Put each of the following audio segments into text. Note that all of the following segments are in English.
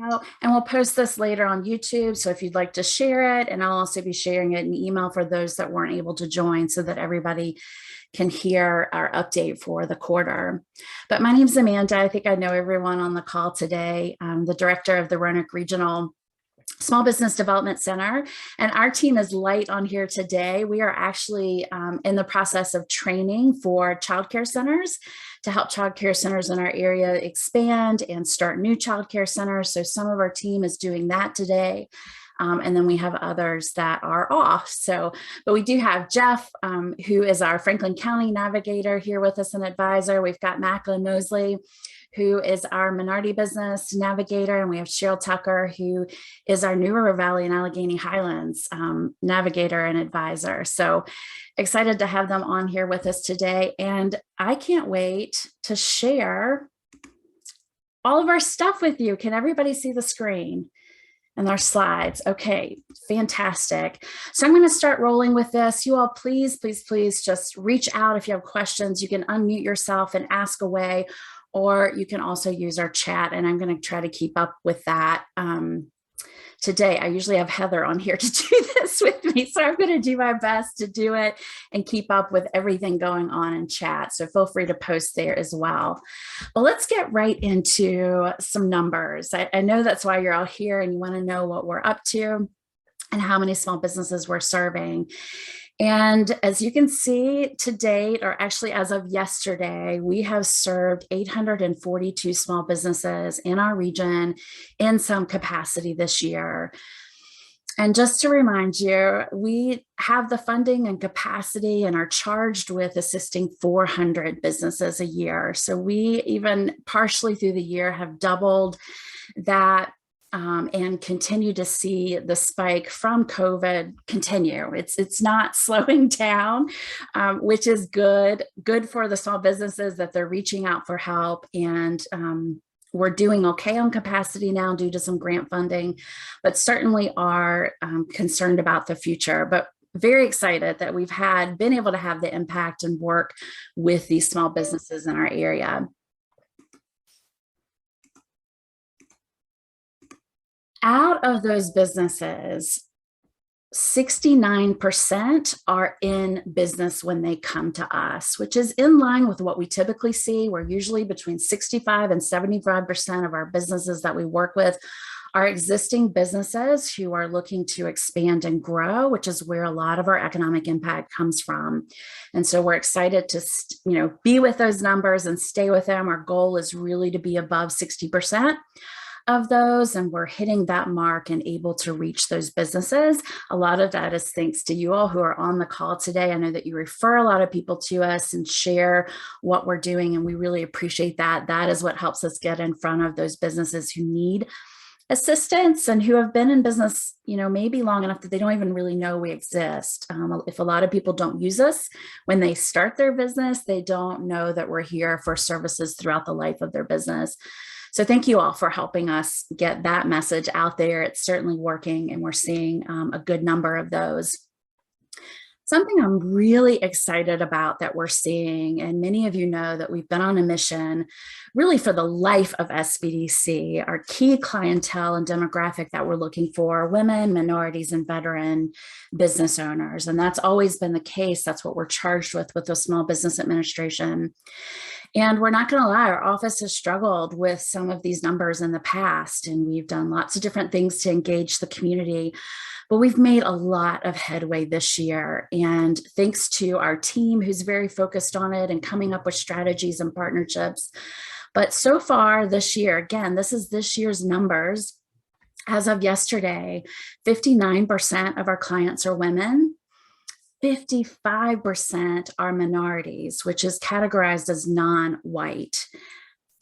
out. And we'll post this later on YouTube. So if you'd like to share it, and I'll also be sharing it in email for those that weren't able to join so that everybody can hear our update for the quarter. But my name's Amanda. I think I know everyone on the call today. I'm the director of the Roanoke Regional Small Business Development Center, and our team is light on here today. We are actually in the process of training for childcare centers to help childcare centers in our area expand and start new childcare centers. So some of our team is doing that today. And then we have others that are off. So, but we do have Jeff, who is our Franklin County navigator here with us, an advisor. We've got Macklin Mosley, who is our minority business navigator. And we have Cheryl Tucker, who is our New River Valley and Allegheny Highlands navigator and advisor. So excited to have them on here with us today. And I can't wait to share all of our stuff with you. Can everybody see the screen and our slides? Okay, fantastic. So I'm going to start rolling with this. You all, please, please, please just reach out if you have questions. You can unmute yourself and ask away, or you can also use our chat, and I'm going to try to keep up with that today. I usually have Heather on here to do this with me, so I'm going to do my best to do it and keep up with everything going on in chat. So feel free to post there as well. Well, let's get right into some numbers. I know that's why you're all here and you want to know what we're up to and how many small businesses we're serving. And as you can see to date, or actually as of yesterday, we have served 842 small businesses in our region in some capacity this year. And just to remind you, we have the funding and capacity and are charged with assisting 400 businesses a year. So we even partially through the year have doubled that. And continue to see the spike from COVID continue. It's not slowing down, which is good for the small businesses that they're reaching out for help. And we're doing okay on capacity now due to some grant funding, but certainly are concerned about the future. But very excited that we've been able to have the impact and work with these small businesses in our area. Out of those businesses, 69% are in business when they come to us, which is in line with what we typically see. We're usually between 65 and 75% of our businesses that we work with are existing businesses who are looking to expand and grow, which is where a lot of our economic impact comes from. And so we're excited to be with those numbers and stay with them. Our goal is really to be above 60% of those, and we're hitting that mark and able to reach those businesses. A lot of that is thanks to you all who are on the call today. I know that you refer a lot of people to us and share what we're doing, and we really appreciate that. That is what helps us get in front of those businesses who need assistance and who have been in business, maybe long enough that they don't even really know we exist. If a lot of people don't use us when they start their business, they don't know that we're here for services throughout the life of their business. So thank you all for helping us get that message out there. It's certainly working, and we're seeing a good number of those. Something I'm really excited about that we're seeing, and many of you know that we've been on a mission really for the life of SBDC. Our key clientele and demographic that we're looking for: women, minorities, and veteran business owners. And that's always been the case. That's what we're charged with the Small Business Administration. And we're not going to lie, our office has struggled with some of these numbers in the past, and we've done lots of different things to engage the community, but we've made a lot of headway this year. And thanks to our team who's very focused on it and coming up with strategies and partnerships. But so far this year, again, this is this year's numbers. As of yesterday, 59% of our clients are women. 55% are minorities, which is categorized as non-white.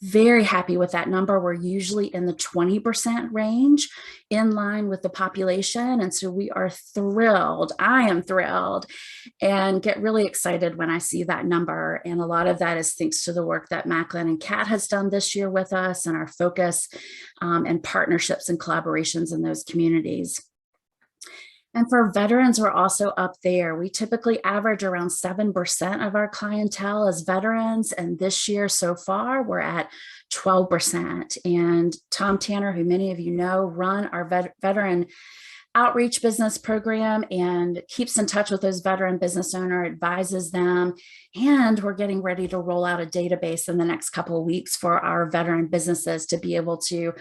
Very happy with that number. We're usually in the 20% range, in line with the population. And so we are thrilled. I am thrilled and get really excited when I see that number. And a lot of that is thanks to the work that Macklin and Kat has done this year with us and our focus and partnerships and collaborations in those communities. And for veterans, we're also up there. We typically average around 7% of our clientele as veterans. And this year so far, we're at 12%. And Tom Tanner, who many of you know, run our veteran outreach business program and keeps in touch with those veteran business owner, advises them. And we're getting ready to roll out a database in the next couple of weeks for our veteran businesses to be able to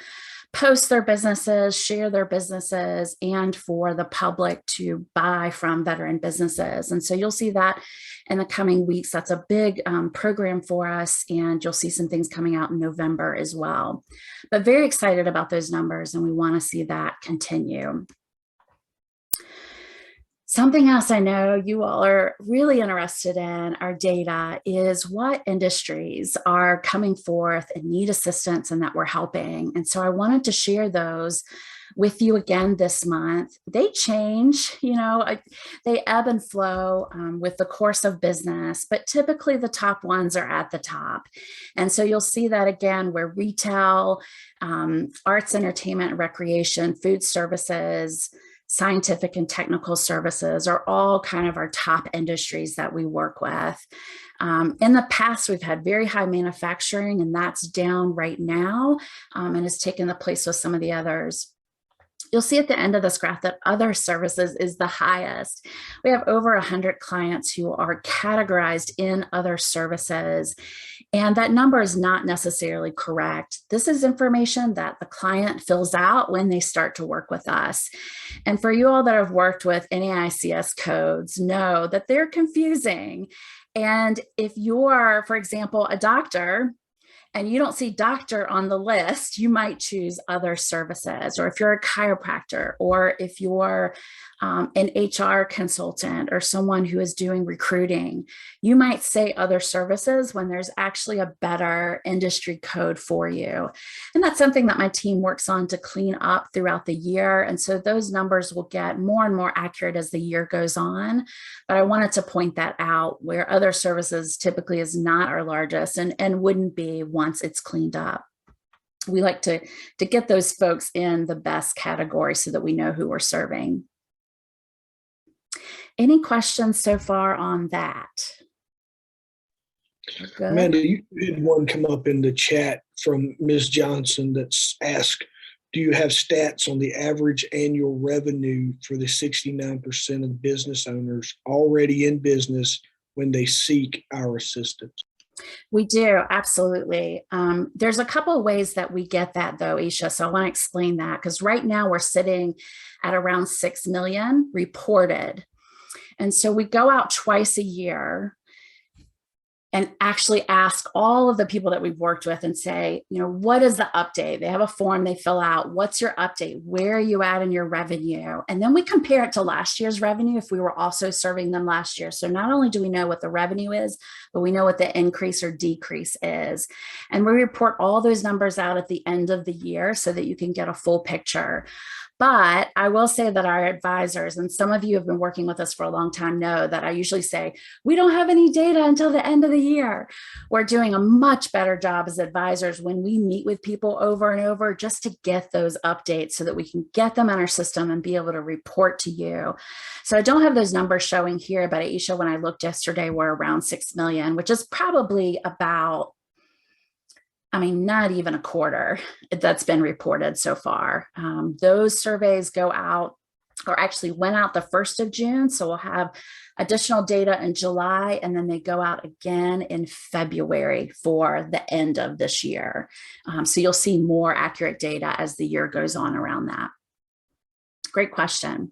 post their businesses, share their businesses, and for the public to buy from veteran businesses. And so you'll see that in the coming weeks. That's a big program for us, and you'll see some things coming out in November as well. But very excited about those numbers, and we want to see that continue. Something else I know you all are really interested in, our data, is what industries are coming forth and need assistance and that we're helping. And so I wanted to share those with you again this month. They change, they ebb and flow with the course of business, but typically the top ones are at the top. And so you'll see that again where retail, arts, entertainment, and recreation, food services, scientific and technical services are all kind of our top industries that we work with. In the past, we've had very high manufacturing, and that's down right now and has taken the place of some of the others. You'll see at the end of this graph that other services is the highest. We have over 100 clients who are categorized in other services, and that number is not necessarily correct. This is information that the client fills out when they start to work with us. And for you all that have worked with NAICS codes, know that they're confusing. And if you're, for example, a doctor, and you don't see doctor on the list, you might choose other services. Or if you're a chiropractor, or if you're an HR consultant or someone who is doing recruiting, you might say other services when there's actually a better industry code for you. And that's something that my team works on to clean up throughout the year. And so those numbers will get more and more accurate as the year goes on. But I wanted to point that out, where other services typically is not our largest and wouldn't be once it's cleaned up. We like to get those folks in the best category so that we know who we're serving. Any questions so far on that? Good. Amanda, you had one come up in the chat from Ms. Johnson that's asked, do you have stats on the average annual revenue for the 69% of business owners already in business when they seek our assistance? We do, absolutely. There's a couple of ways that we get that though, Isha. So I want to explain that, because right now we're sitting at around 6 million reported. And so we go out twice a year and actually ask all of the people that we've worked with and say, what is the update? They have a form they fill out. What's your update? Where are you at in your revenue? And then we compare it to last year's revenue if we were also serving them last year. So not only do we know what the revenue is, but we know what the increase or decrease is. And we report all those numbers out at the end of the year so that you can get a full picture. But I will say that our advisors, and some of you have been working with us for a long time, know that I usually say, we don't have any data until the end of the year. We're doing a much better job as advisors when we meet with people over and over just to get those updates so that we can get them in our system and be able to report to you. So I don't have those numbers showing here, but Aisha, when I looked yesterday, we're around 6 million, which is probably about, not even a quarter that's been reported so far. Those surveys go out, or actually went out the 1st of June. So we'll have additional data in July, and then they go out again in February for the end of this year. So you'll see more accurate data as the year goes on around that. Great question.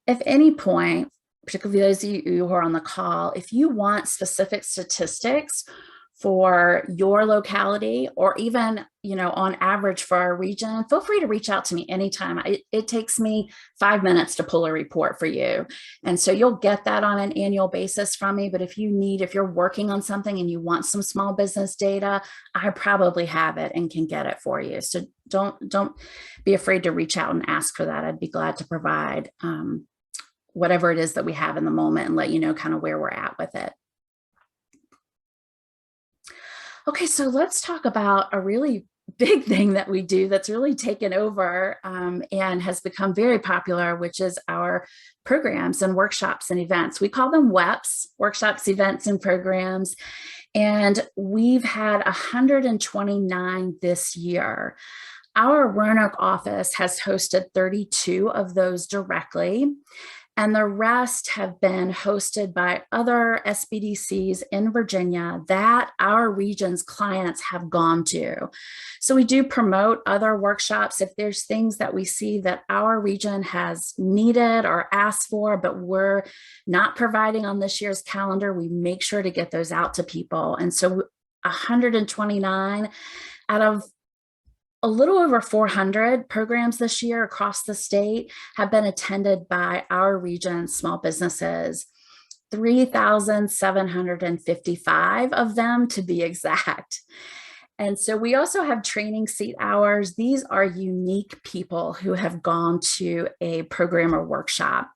If any point, particularly those of you who are on the call, if you want specific statistics for your locality, or even, on average for our region, feel free to reach out to me anytime. It takes me 5 minutes to pull a report for you. And so you'll get that on an annual basis from me. But if you're working on something and you want some small business data, I probably have it and can get it for you. So don't be afraid to reach out and ask for that. I'd be glad to provide whatever it is that we have in the moment and let you know kind of where we're at with it. Okay, so let's talk about a really big thing that we do that's really taken over and has become very popular, which is our programs and workshops and events. We call them WEPs, workshops, events, and programs. And we've had 129 this year. Our Roanoke office has hosted 32 of those directly, and the rest have been hosted by other SBDCs in Virginia that our region's clients have gone to. So we do promote other workshops if there's things that we see that our region has needed or asked for, but we're not providing on this year's calendar. We make sure to get those out to people. And so 129 out of a little over 400 programs this year across the state have been attended by our region's small businesses. 3,755 of them to be exact. And so we also have training seat hours. These are unique people who have gone to a program or workshop.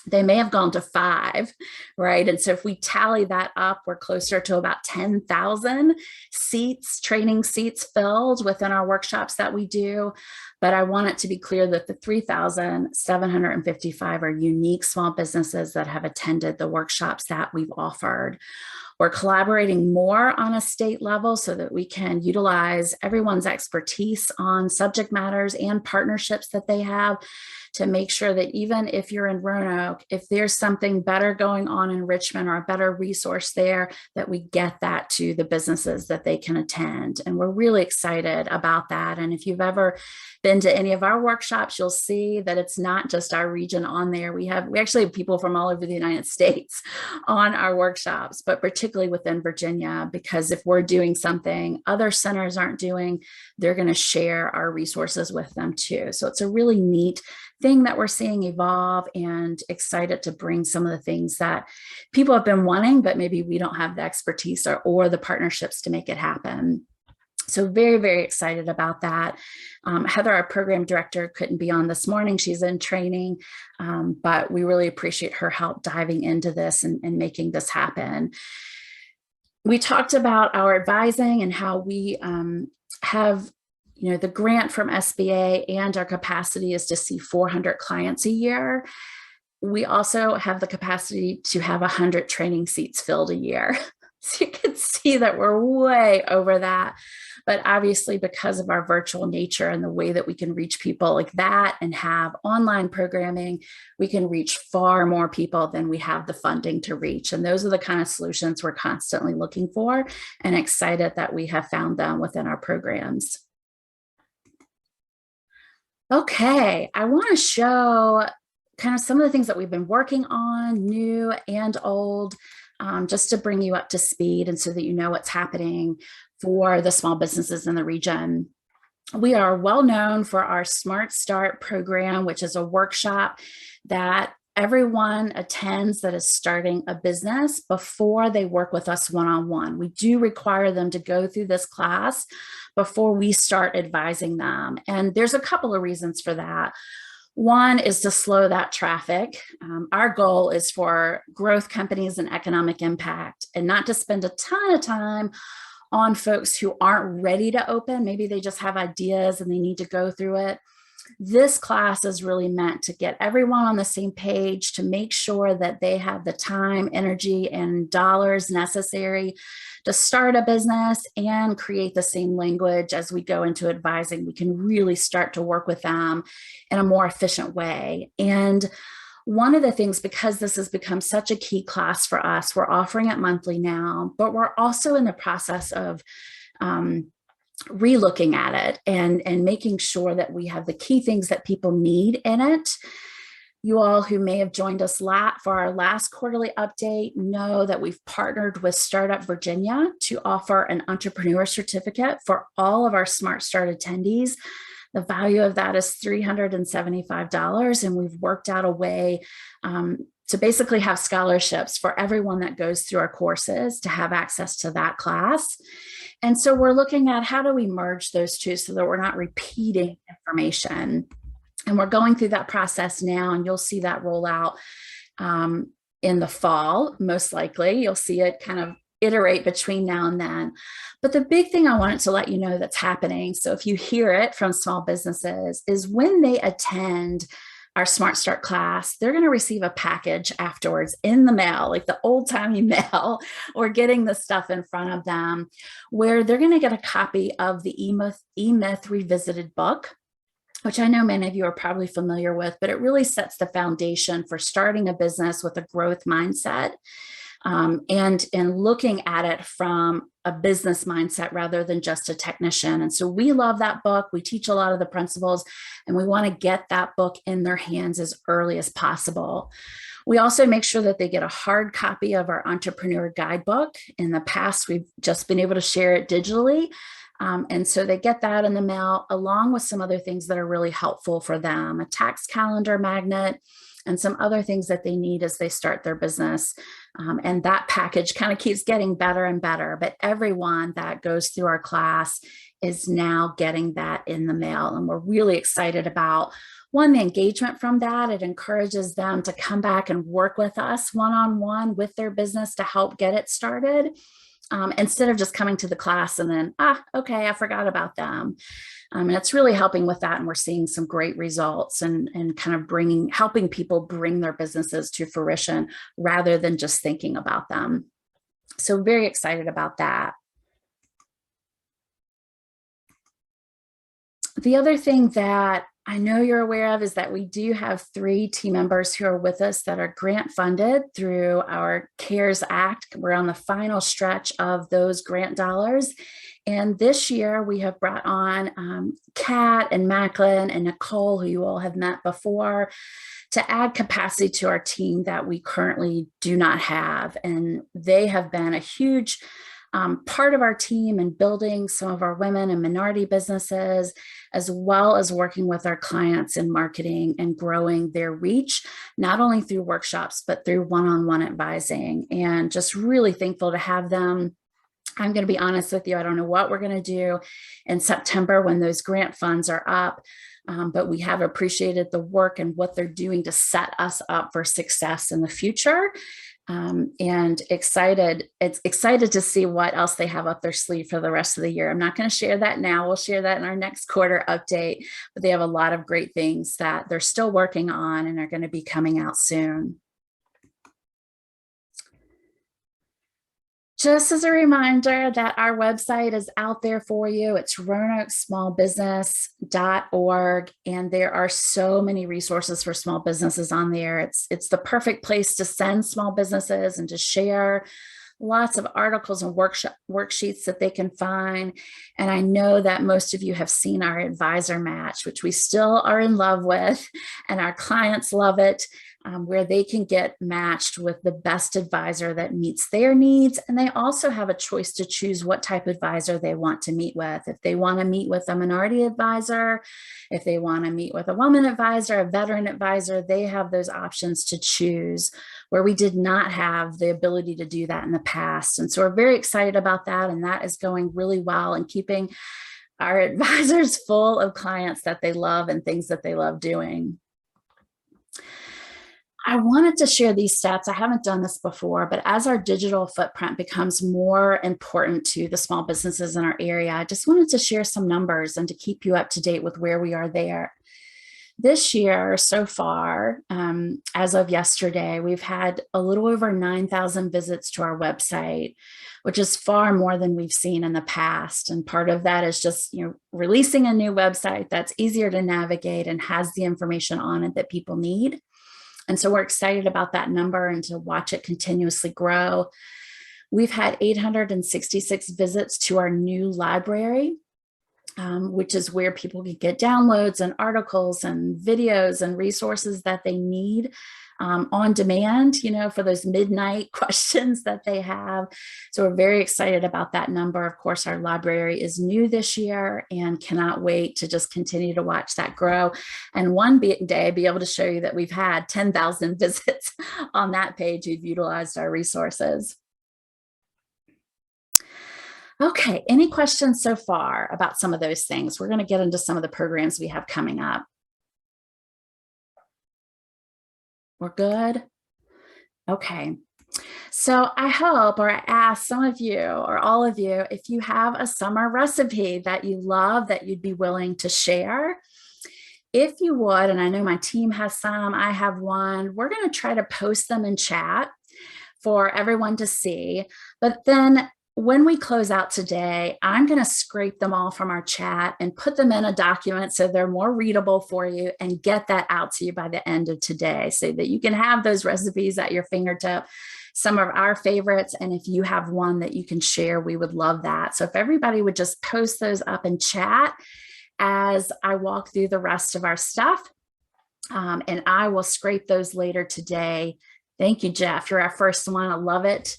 They may have gone to 5, right? And so if we tally that up, we're closer to about 10,000 seats, training seats filled within our workshops that we do. But I want it to be clear that the 3,755 are unique small businesses that have attended the workshops that we've offered. We're collaborating more on a state level so that we can utilize everyone's expertise on subject matters and partnerships that they have to make sure that even if you're in Roanoke, if there's something better going on in Richmond or a better resource there, that we get that to the businesses that they can attend. And we're really excited about that. And if you've ever been to any of our workshops, you'll see that it's not just our region on there. We actually have people from all over the United States on our workshops, but particularly within Virginia, because if we're doing something other centers aren't doing, they're going to share our resources with them too. So it's a really neat thing that we're seeing evolve, and excited to bring some of the things that people have been wanting, but maybe we don't have the expertise or the partnerships to make it happen. So very, very excited about that. Heather, our program director, couldn't be on this morning. She's in training, but we really appreciate her help diving into this and making this happen. We talked about our advising and how we have the grant from SBA, and our capacity is to see 400 clients a year. We also have the capacity to have 100 training seats filled a year. So you can see that we're way over that. But obviously, because of our virtual nature and the way that we can reach people like that and have online programming, we can reach far more people than we have the funding to reach. And those are the kind of solutions we're constantly looking for, and excited that we have found them within our programs. Okay, I want to show kind of some of the things that we've been working on, new and old, just to bring you up to speed and so that you know what's happening for the small businesses in the region. We are well known for our Smart Start program, which is a workshop that everyone attends that is starting a business before they work with us one-on-one. We do require them to go through this class before we start advising them. And there's a couple of reasons for that. One is to slow that traffic. Our goal is for growth companies and economic impact, and not to spend a ton of time on folks who aren't ready to open. Maybe they just have ideas and they need to go through it. This class is really meant to get everyone on the same page, to make sure that they have the time, energy, and dollars necessary to start a business and create the same language as we go into advising. We can really start to work with them in a more efficient way. And one of the things, because this has become such a key class for us, we're offering it monthly now, but we're also in the process of relooking at it and making sure that we have the key things that people need in it. You all who may have joined us for our last quarterly update know that we've partnered with Startup Virginia to offer an entrepreneur certificate for all of our Smart Start attendees. The value of that is $375, and we've worked out a way to basically have scholarships for everyone that goes through our courses to have access to that class. And so we're looking at how do we merge those two so that we're not repeating information. And we're going through that process now, and you'll see that roll out in the fall, most likely. You'll see it kind of iterate between now and then. But the big thing I wanted to let you know that's happening, so if you hear it from small businesses, is when they attend our Smart Start class, they're going to receive a package afterwards in the mail, like the old timey mail, or getting the stuff in front of them, where they're going to get a copy of the E-Myth Revisited book, which I know many of you are probably familiar with, but it really sets the foundation for starting a business with a growth mindset. And looking at it from a business mindset rather than just a technician. And so we love that book. We teach a lot of the principles, and we want to get that book in their hands as early as possible. We also make sure that they get a hard copy of our entrepreneur guidebook. In the past, we've just been able to share it digitally. And so they get that in the mail, along with some other things that are really helpful for them, a tax calendar magnet, and some other things that they need as they start their business. And that package kind of keeps getting better and better. But everyone that goes through our class is now getting that in the mail. And we're really excited about, one, the engagement from that. It encourages them to come back and work with us one-on-one with their business to help get it started. Instead of just coming to the class and then, okay, I forgot about them. And it's really helping with that. And we're seeing some great results and kind of helping people bring their businesses to fruition rather than just thinking about them. So very excited about that. The other thing that I know you're aware of is that we do have 3 team members who are with us that are grant funded through our CARES Act. We're on the final stretch of those grant dollars. And this year we have brought on Kat and Macklin and Nicole, who you all have met before, to add capacity to our team that we currently do not have. And they have been a huge part of our team in building some of our women and minority businesses, as well as working with our clients in marketing and growing their reach, not only through workshops, but through one-on-one advising. And just really thankful to have them. I'm going to be honest with you, I don't know what we're going to do in September when those grant funds are up. But we have appreciated the work and what they're doing to set us up for success in the future. And excited to see what else they have up their sleeve for the rest of the year. I'm not going to share that now. We'll share that in our next quarter update, but they have a lot of great things that they're still working on and are going to be coming out soon. Just as a reminder that our website is out there for you. It's roanoksmallbusiness.org. And there are so many resources for small businesses on there. It's the perfect place to send small businesses and to share lots of articles and worksheets that they can find. And I know that most of you have seen our advisor match, which we still are in love with, and our clients love it. Where they can get matched with the best advisor that meets their needs. And they also have a choice to choose what type of advisor they want to meet with. If they want to meet with a minority advisor, if they want to meet with a woman advisor, a veteran advisor, they have those options to choose, where we did not have the ability to do that in the past. And so we're very excited about that. And that is going really well and keeping our advisors full of clients that they love and things that they love doing. I wanted to share these stats. I haven't done this before, but as our digital footprint becomes more important to the small businesses in our area, I just wanted to share some numbers and to keep you up to date with where we are there. This year, so far, as of yesterday, we've had a little over 9,000 visits to our website, which is far more than we've seen in the past. And part of that is just, releasing a new website that's easier to navigate and has the information on it that people need. And so we're excited about that number and to watch it continuously grow. We've had 866 visits to our new library, which is where people can get downloads and articles and videos and resources that they need on demand, for those midnight questions that they have. So we're very excited about that number. Of course, our library is new this year and cannot wait to just continue to watch that grow. And one day be able to show you that we've had 10,000 visits on that page who've utilized our resources. Okay, any questions so far about some of those things? We're going to get into some of the programs we have coming up. We're good? Okay. So I hope, or I ask some of you or all of you, if you have a summer recipe that you love, that you'd be willing to share. if you would, and I know my team has some, I have one, we're going to try to post them in chat for everyone to see. But then when we close out today, I'm going to scrape them all from our chat and put them in a document so they're more readable for you, and get that out to you by the end of today so that you can have those recipes at your fingertip, some of our favorites. And if you have one that you can share, we would love that. So if everybody would just post those up in chat as I walk through the rest of our stuff, and I will scrape those later today. Thank you, Jeff. You're our first one. I love it.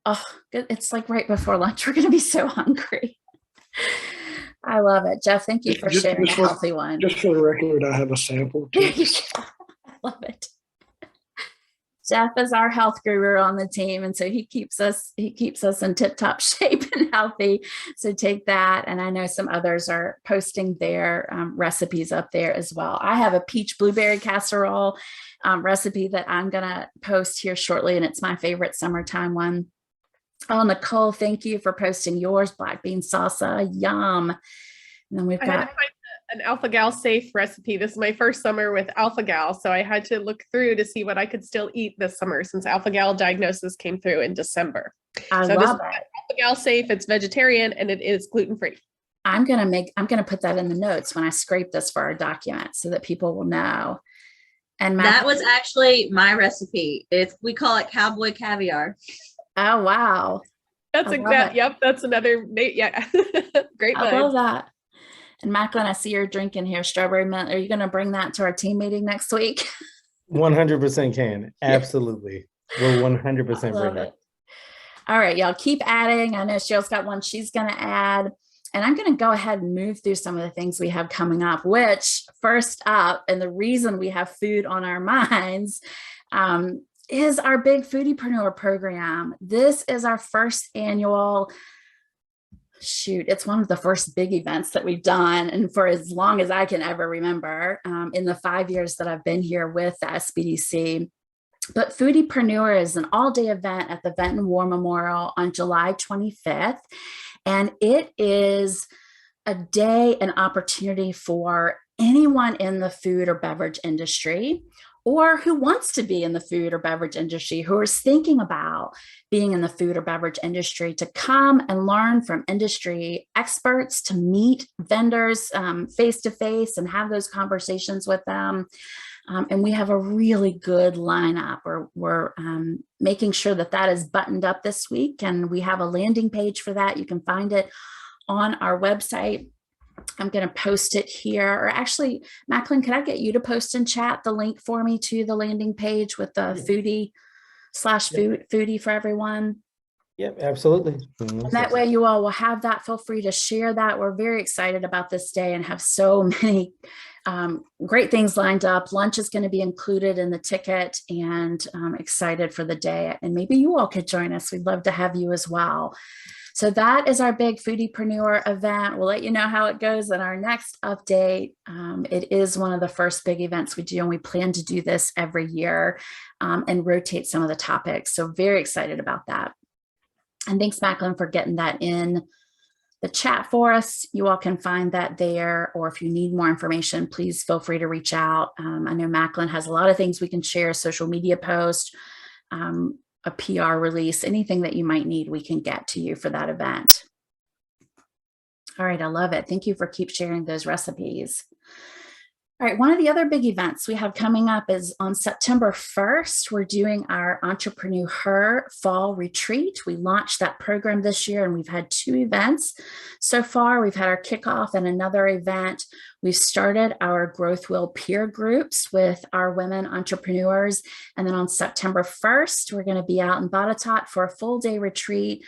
Oh, it's like right before lunch. We're going to be so hungry. I love it. Jeff, thank you for sharing a healthy one. Just for the record, I have a sample too. I love it. Jeff is our health guru on the team, and so he keeps us in tip-top shape and healthy. So take that, and I know some others are posting their recipes up there as well. I have a peach blueberry casserole recipe that I'm gonna post here shortly, and it's my favorite summertime one. Oh, Nicole, thank you for posting yours. Black bean salsa, yum. And then we've got an Alpha-Gal safe recipe. This is my first summer with Alpha-Gal, so I had to look through to see what I could still eat this summer since Alpha-Gal diagnosis came through in December. I love it. Alpha-Gal safe, it's vegetarian, and it is gluten-free. I'm gonna put that in the notes when I scrape this for our document so that people will know. And that was actually my recipe. We call it cowboy caviar. Oh wow. That's exact. Yep, that's another. Yeah, great. I love that. And Macklin, I see you're drinking here strawberry mint. Are you going to bring that to our team meeting next week? 100% can. Absolutely. We'll 100% bring that. All right, y'all keep adding. I know Cheryl's got one she's going to add. And I'm going to go ahead and move through some of the things we have coming up, which first up, and the reason we have food on our minds, is our big Foodipreneur program. This is our first annual, it's one of the first big events that we've done, and for as long as I can ever remember, in the 5 years that I've been here with the SBDC. But Foodipreneur is an all-day event at the Benton War Memorial on July 25th, and it is a day, an opportunity for anyone in the food or beverage industry, or who wants to be in the food or beverage industry, who is thinking about being in the food or beverage industry, to come and learn from industry experts, to meet vendors face to face and have those conversations with them. And we have a really good lineup. We're making sure that is buttoned up this week, and we have a landing page for that. You can find it on our website. I'm going to post it here, or actually, Macklin, could I get you to post in chat the link for me to the landing page with the foodie for everyone? Yep, absolutely. And that way you all will have that. Feel free to share that. We're very excited about this day and have so many great things lined up. Lunch is going to be included in the ticket, and I'm excited for the day. And maybe you all could join us. We'd love to have you as well. So that is our big Foodipreneur event. We'll let you know how it goes in our next update. It is one of the first big events we do, and we plan to do this every year and rotate some of the topics. So very excited about that. And thanks, Macklin, for getting that in the chat for us. You all can find that there, or if you need more information, please feel free to reach out. I know Macklin has a lot of things we can share, social media posts, a PR release, anything that you might need, we can get to you for that event. All right, I love it. Thank you for keep sharing those recipes. All right, one of the other big events we have coming up is on September 1st, we're doing our Entrepreneur Fall Retreat. We launched that program this year, and we've had 2 events so far. We've had our kickoff and another event. We've started our Growth Wheel peer groups with our women entrepreneurs. And then on September 1st, we're going to be out in Botetourt for a full day retreat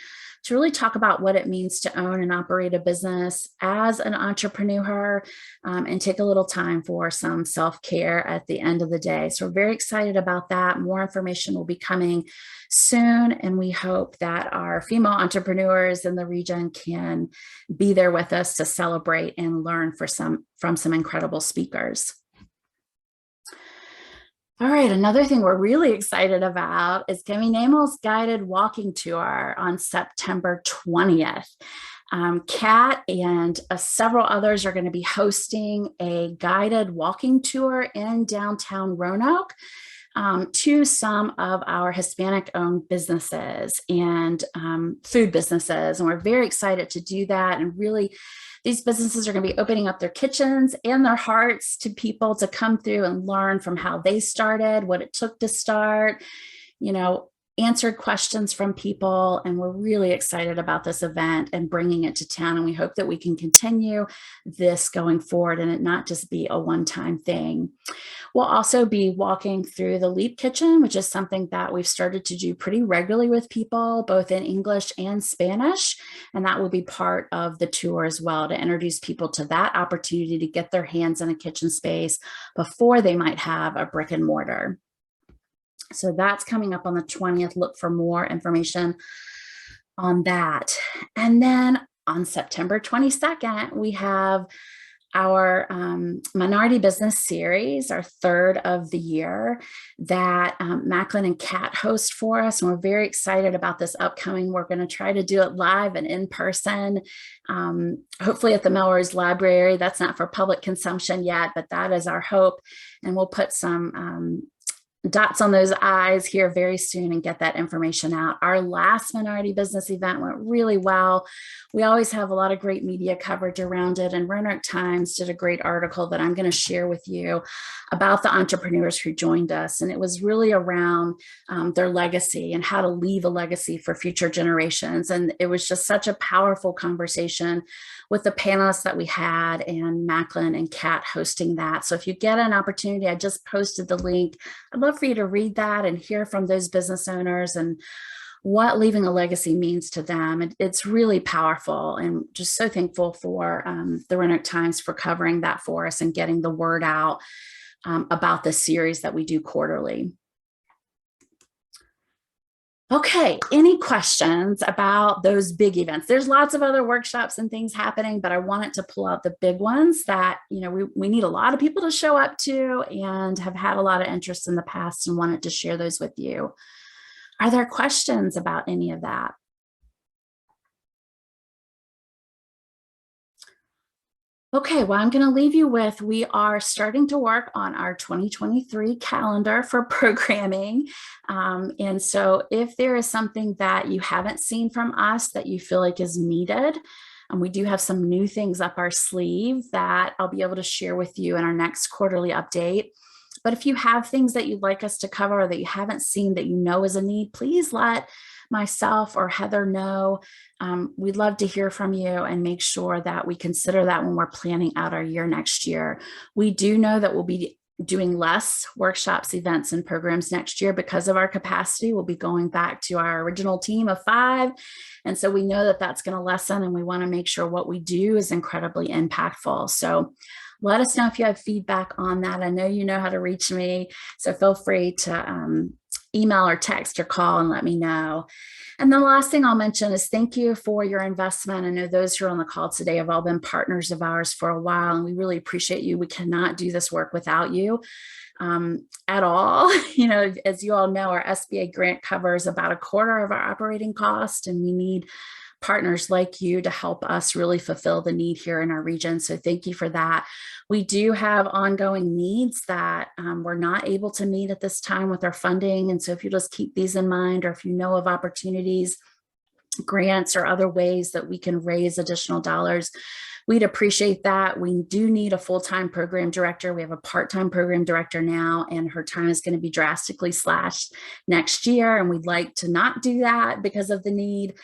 to really talk about what it means to own and operate a business as an entrepreneur, and take a little time for some self-care at the end of the day. So we're very excited about that. More information will be coming soon, and we hope that our female entrepreneurs in the region can be there with us to celebrate and learn from some incredible speakers. All right, another thing we're really excited about is Caminemos Guided Walking Tour on September 20th. Kat and several others are going to be hosting a guided walking tour in downtown Roanoke to some of our Hispanic-owned businesses and food businesses. And we're very excited to do that. And really, these businesses are going to be opening up their kitchens and their hearts to people to come through and learn from how they started, what it took to start, answered questions from people. And we're really excited about this event and bringing it to town. And we hope that we can continue this going forward and it not just be a one-time thing. We'll also be walking through the Leap Kitchen, which is something that we've started to do pretty regularly with people, both in English and Spanish. And that will be part of the tour as well, to introduce people to that opportunity to get their hands in a kitchen space before they might have a brick and mortar. So that's coming up on the 20th. Look for more information on that. And then on September 22nd, we have our Minority Business Series, our third of the year, that Macklin and Kat host for us. And we're very excited about this upcoming. We're going to try to do it live and in person, hopefully at the Melrose Library. That's not for public consumption yet, but that is our hope. And we'll put some dots on those I's here very soon and get that information out. Our last minority business event went really well. We always have a lot of great media coverage around it, and Roanoke Times did a great article that I'm going to share with you about the entrepreneurs who joined us. And it was really around their legacy and how to leave a legacy for future generations. And it was just such a powerful conversation with the panelists that we had, and Macklin and Kat hosting that. So if you get an opportunity, I just posted the link. I'd love for you to read that and hear from those business owners and what leaving a legacy means to them. It's really powerful, and just so thankful for the Roanoke Times for covering that for us and getting the word out about this series that we do quarterly. Okay, any questions about those big events? There's lots of other workshops and things happening, but I wanted to pull out the big ones that we need a lot of people to show up to and have had a lot of interest in the past, and wanted to share those with you. Are there questions about any of that? Okay, well, I'm going to leave you with, we are starting to work on our 2023 calendar for programming. And so if there is something that you haven't seen from us that you feel like is needed, and we do have some new things up our sleeve that I'll be able to share with you in our next quarterly update. But if you have things that you'd like us to cover or that you haven't seen that you know is a need, please let myself or Heather know. We'd love to hear from you and make sure that we consider that when we're planning out our year next year. We do know that we'll be doing less workshops, events, and programs next year because of our capacity. We'll be going back to our original team of 5. And so we know that that's going to lessen, and we want to make sure what we do is incredibly impactful. So let us know if you have feedback on that. I know you know how to reach me, so feel free to email or text or call and let me know. And the last thing I'll mention is thank you for your investment. I know those who are on the call today have all been partners of ours for a while, and we really appreciate you. We cannot do this work without you at all. As you all know, our SBA grant covers about a quarter of our operating cost, and we need partners like you to help us really fulfill the need here in our region. So thank you for that. We do have ongoing needs that we're not able to meet at this time with our funding. And so if you just keep these in mind, or if you know of opportunities, grants, or other ways that we can raise additional dollars, we'd appreciate that. We do need a full-time program director. We have a part-time program director now, and her time is going to be drastically slashed next year. And we'd like to not do that because of the need.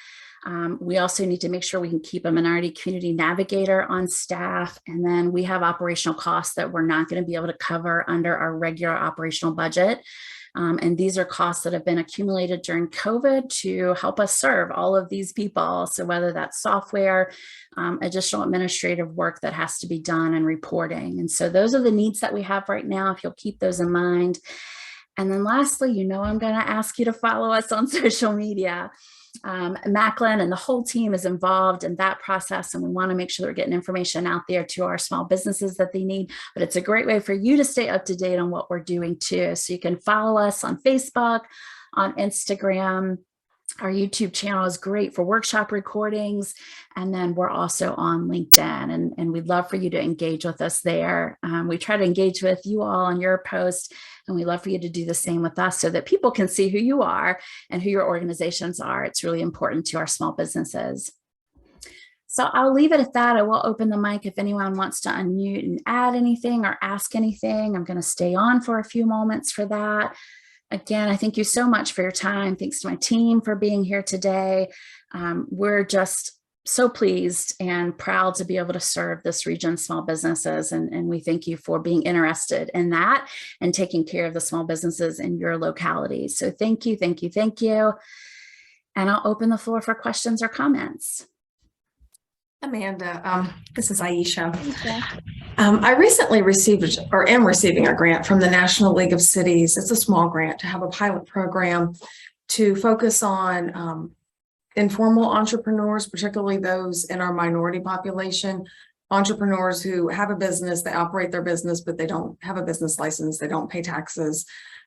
We also need to make sure we can keep a minority community navigator on staff. And then we have operational costs that we're not going to be able to cover under our regular operational budget. And these are costs that have been accumulated during COVID to help us serve all of these people. So whether that's software, additional administrative work that has to be done, and reporting. And so those are the needs that we have right now, if you'll keep those in mind. And then lastly, I'm going to ask you to follow us on social media. Macklin and the whole team is involved in that process, and we want to make sure that we're getting information out there to our small businesses that they need. But it's a great way for you to stay up to date on what we're doing too. So you can follow us on Facebook, on Instagram, Our YouTube channel is great for workshop recordings. And then we're also on LinkedIn, and we'd love for you to engage with us there. We try to engage with you all on your post, and we'd love for you to do the same with us so that people can see who you are and who your organizations are. It's really important to our small businesses. So I'll leave it at that. I will open the mic if anyone wants to unmute and add anything or ask anything. I'm going to stay on for a few moments for that. Again, I thank you so much for your time. Thanks to my team for being here today. We're just so pleased and proud to be able to serve this region's small businesses. And we thank you for being interested in that and taking care of the small businesses in your locality. So thank you, thank you, thank you. And I'll open the floor for questions or comments. Amanda, this is Aisha. Okay. I recently received or am receiving a grant from the National League of Cities. It's a small grant to have a pilot program to focus on informal entrepreneurs, particularly those in our minority population, entrepreneurs who have a business, they operate their business, but they don't have a business license, they don't pay taxes.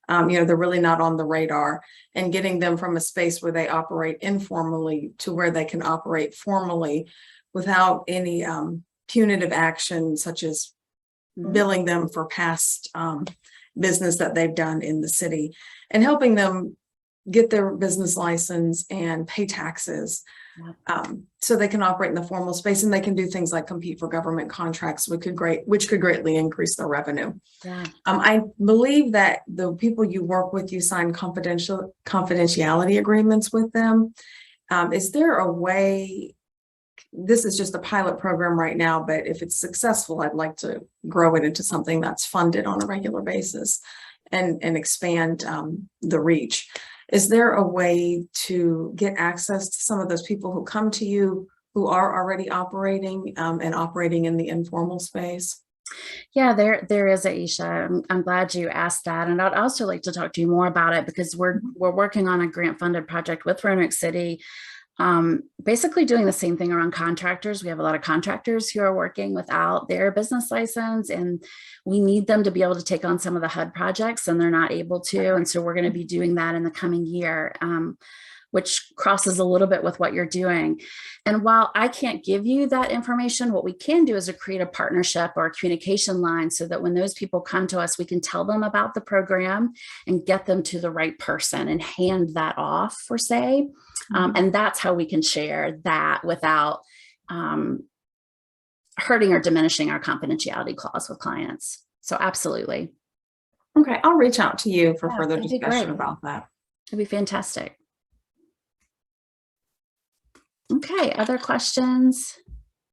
They're really not on the radar, and getting them from a space where they operate informally to where they can operate formally without any punitive action, such as billing them for past business that they've done in the city, and helping them get their business license and pay taxes so they can operate in the formal space, and they can do things like compete for government contracts, which could greatly increase their revenue. Yeah. I believe that the people you work with, you sign confidentiality agreements with them. Is there a way? This is just a pilot program right now, but if it's successful, I'd like to grow it into something that's funded on a regular basis and expand the reach. Is there a way to get access to some of those people who come to you who are already operating and operating in the informal space? Yeah, there is, Aisha. I'm glad you asked that. And I'd also like to talk to you more about it, because we're working on a grant funded project with Roanoke City, basically doing the same thing around contractors. We have a lot of contractors who are working without their business license, and we need them to be able to take on some of the HUD projects, and they're not able to. And so we're going to be doing that in the coming year, which crosses a little bit with what you're doing. And while I can't give you that information, what we can do is to create a partnership or a communication line so that when those people come to us, we can tell them about the program and get them to the right person and hand that off, for say. And that's how we can share that without hurting or diminishing our confidentiality clause with clients. So absolutely. Okay, I'll reach out to you for further discussion about that. It'd be fantastic. Okay, other questions?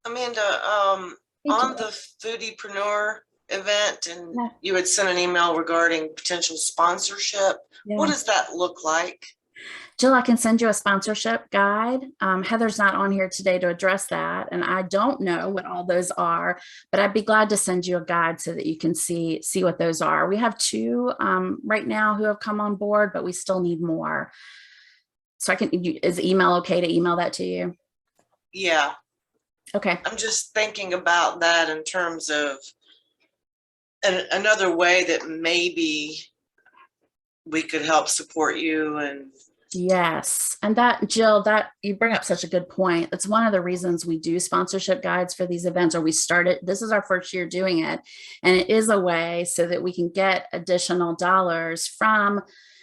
Amanda, on the Foodipreneur event, and you had sent an email regarding potential sponsorship. What does that look like? Jill, I can send you a sponsorship guide. Heather's not on here today to address that, and I don't know what all those are, but I'd be glad to send you a guide so that you can see what those are. We have 2 right now who have come on board, but we still need more. So is email okay to email that to you? Yeah. Okay. I'm just thinking about that in terms of another way that maybe we could help support you. And yes. And that, Jill, that you bring up such a good point. It's one of the reasons we do sponsorship guides for these events, or we started, this is our first year doing it. And it is a way so that we can get additional dollars from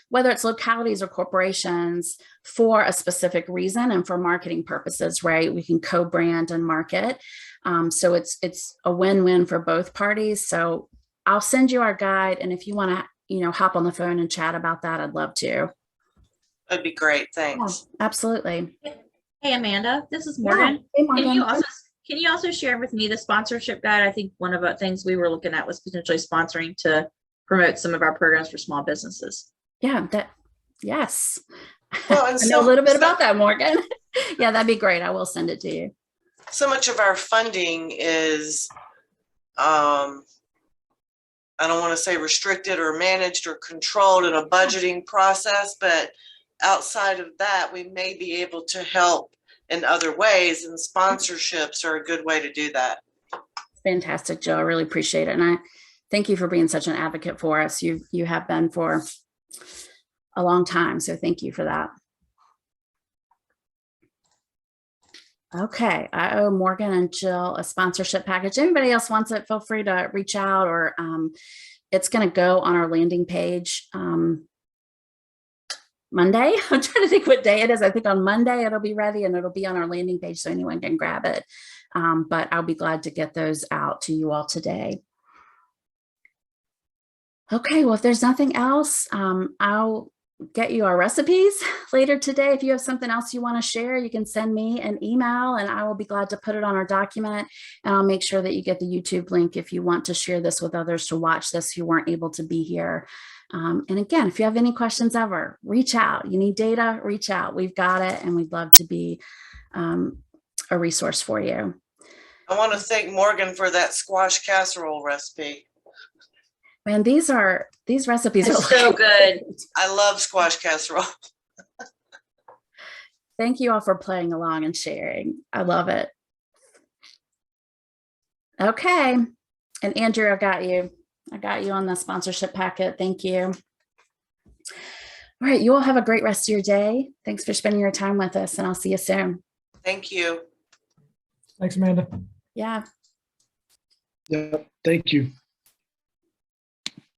whether it's localities or corporations for a specific reason and for marketing purposes, right? We can co-brand and market. So it's a win-win for both parties. So I'll send you our guide. And if you want to, hop on the phone and chat about that, I'd love to. That'd be great. Thanks. Yeah, absolutely. Hey, Amanda, this is Morgan. Yeah. Hey, Morgan. Can you also share with me the sponsorship guide? I think one of the things we were looking at was potentially sponsoring to promote some of our programs for small businesses. Yeah, yes. Well, I know a little bit about that, Morgan. Yeah, that'd be great. I will send it to you. So much of our funding is, I don't want to say restricted or managed or controlled in a budgeting process, but outside of that, we may be able to help in other ways, and sponsorships are a good way to do that. Fantastic, Joe. I really appreciate it. And I thank you for being such an advocate for us. You have been for a long time. So thank you for that. Okay, I owe Morgan and Jill a sponsorship package. Anybody else wants it, feel free to reach out, or it's going to go on our landing page Monday. I'm trying to think what day it is. I think on Monday it'll be ready and it'll be on our landing page so anyone can grab it. But I'll be glad to get those out to you all today. Okay, well, if there's nothing else, I'll get you our recipes later today. If you have something else you want to share, you can send me an email and I will be glad to put it on our document. And I'll make sure that you get the YouTube link if you want to share this with others to watch this who weren't able to be here. And again, if you have any questions ever, reach out. You need data, reach out. We've got it, and we'd love to be a resource for you. I want to thank Morgan for that squash casserole recipe. Man, these recipes It's are so good. I love squash casserole. Thank you all for playing along and sharing. I love it. Okay. And Andrew, I got you on the sponsorship packet. Thank you. All right. You all have a great rest of your day. Thanks for spending your time with us, and I'll see you soon. Thank you. Thanks, Amanda. Yeah. Yep. Thank you.